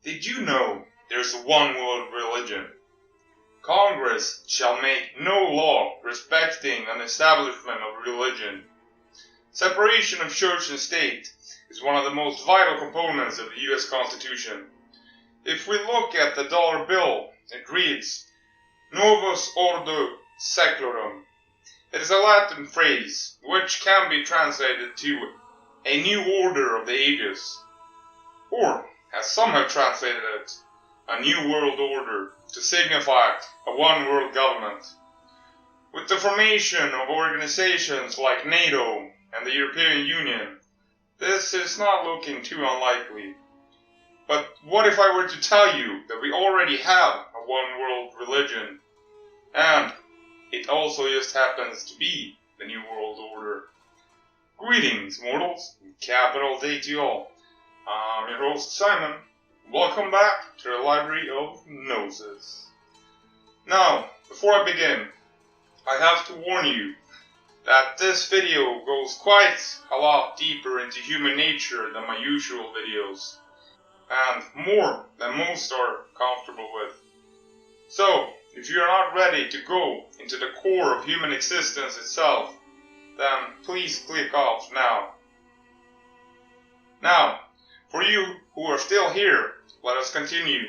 Did you know there's one world religion? Congress shall make no law respecting an establishment of religion. Separation of church and state is one of the most vital components of the US Constitution. If we look at the dollar bill, it reads, Novus Ordo Seclorum. It is a Latin phrase which can be translated to a new order of the ages, or, as some have translated it, a new world order, to signify a one-world government. With the formation of organizations like NATO and the European Union, this is not looking too unlikely. But what if I were to tell you that we already have a one-world religion, and it also just happens to be the New World Order? Greetings, mortals, and capital day to you all. I'm your host, Simon. Welcome back to the Library of Gnosis. Now, before I begin, I have to warn you that this video goes quite a lot deeper into human nature than my usual videos, and more than most are comfortable with. So, if you are not ready to go into the core of human existence itself, then please click off now. Now, for you who are still here, let us continue.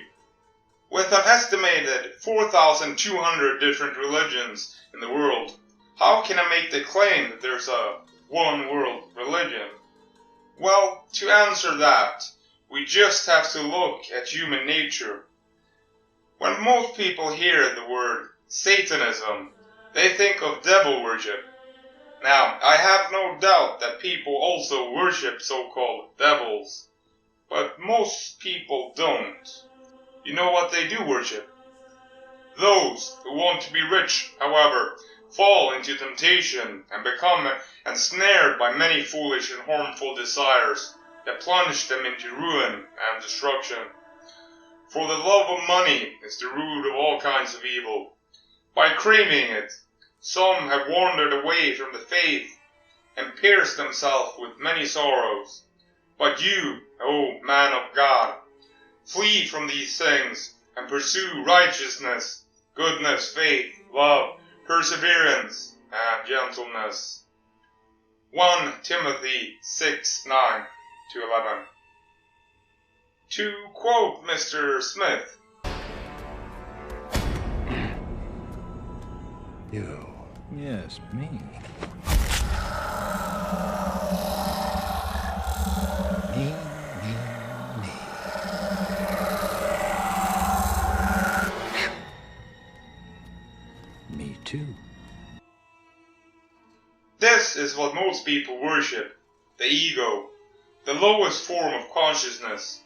With an estimated 4,200 different religions in the world, how can I make the claim that there's a one world religion? Well, to answer that, we just have to look at human nature. When most people hear the word Satanism, they think of devil worship. Now, I have no doubt that people also worship so-called devils, but most people don't. You know what they do worship? Those who want to be rich, however, fall into temptation and become ensnared by many foolish and harmful desires that plunge them into ruin and destruction. For the love of money is the root of all kinds of evil. By craving it, some have wandered away from the faith and pierced themselves with many sorrows. But you, O man of God, flee from these things and pursue righteousness, goodness, faith, love, perseverance, and gentleness. 1 Timothy 6:9-11. To quote Mr. Smith, You. Yes, me. Me too. This is what most people worship, the ego, the lowest form of consciousness,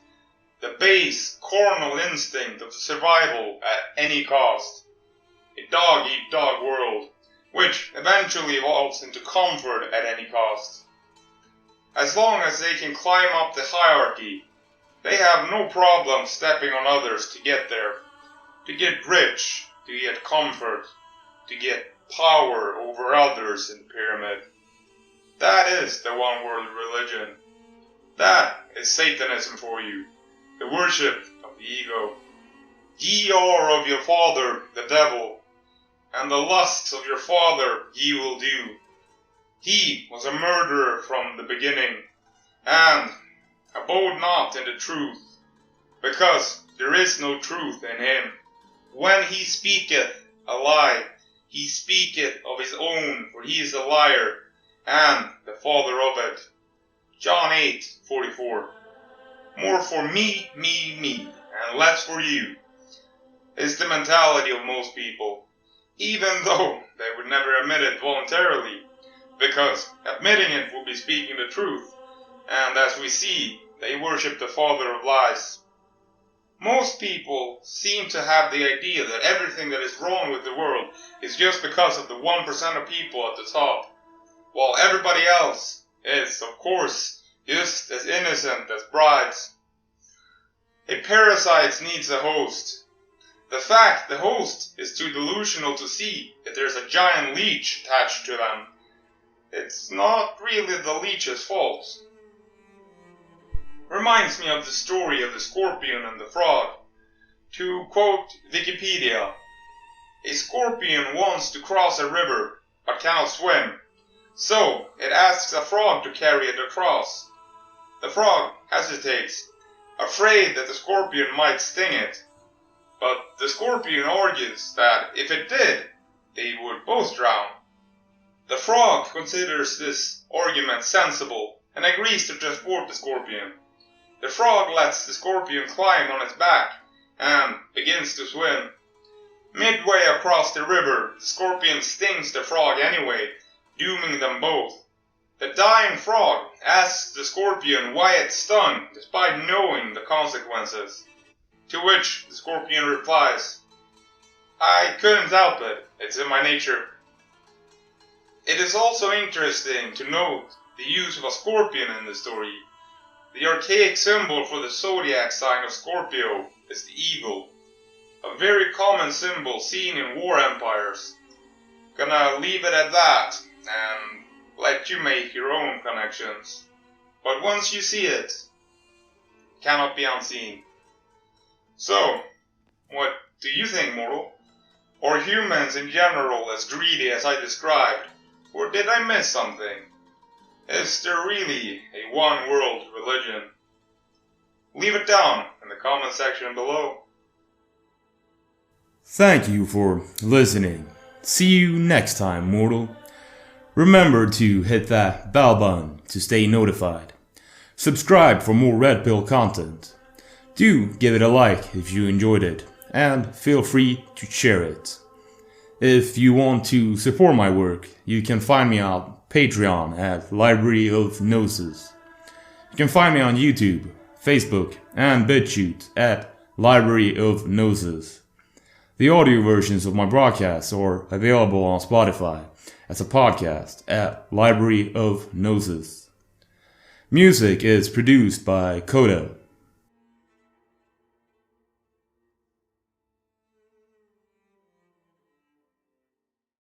the base, carnal instinct of survival at any cost. A dog-eat-dog world, which eventually evolves into comfort at any cost. As long as they can climb up the hierarchy, they have no problem stepping on others to get there, to get rich, to get comfort, to get power over others in the pyramid. That is the one world religion. That is Satanism for you, the worship of the ego. Ye are of your father, the devil, and the lusts of your father ye will do. He was a murderer from the beginning, and abode not in the truth, because there is no truth in him. When he speaketh a lie, he speaketh of his own, for he is a liar, and the father of it. John 8:44. More for me, and less for you, is the mentality of most people, even though they would never admit it voluntarily, because admitting it would be speaking the truth, and as we see, they worship the father of lies. Most people seem to have the idea that everything that is wrong with the world is just because of the 1% of people at the top, while everybody else is, of course, just as innocent as brides. A parasite needs a host. The fact the host is too delusional to see that there's a giant leech attached to them, it's not really the leech's fault. reminds me of the story of the scorpion and the frog. To quote Wikipedia, a scorpion wants to cross a river but cannot swim, so it asks a frog to carry it across. The frog hesitates, afraid that the scorpion might sting it, but the scorpion argues that if it did, they would both drown. The frog considers this argument sensible and agrees to transport the scorpion. The frog lets the scorpion climb on its back and begins to swim. Midway across the river, the scorpion stings the frog anyway, dooming them both. The dying frog asks the scorpion why it stung despite knowing the consequences. To which the scorpion replies, "I couldn't help it, it's in my nature." It is also interesting to note the use of a scorpion in the story. The archaic symbol for the zodiac sign of Scorpio is the eagle, a very common symbol seen in war empires. Gonna leave it at that and let you make your own connections. But once you see it, it cannot be unseen. So, what do you think, mortal? Are humans in general as greedy as I described, or did I miss something? Is there really a one-world religion? Leave it down in the comment section below. Thank you for listening. See you next time, mortal. Remember to hit that bell button to stay notified. Subscribe for more Red Pill content. Do give it a like if you enjoyed it, and feel free to share it. If you want to support my work, you can find me on Patreon at Library of Gnosis. You can find me on YouTube, Facebook, and Bitchute at Library of Gnosis. The audio versions of my broadcasts are available on Spotify as a podcast at Library of Gnosis. Music is produced by Coda.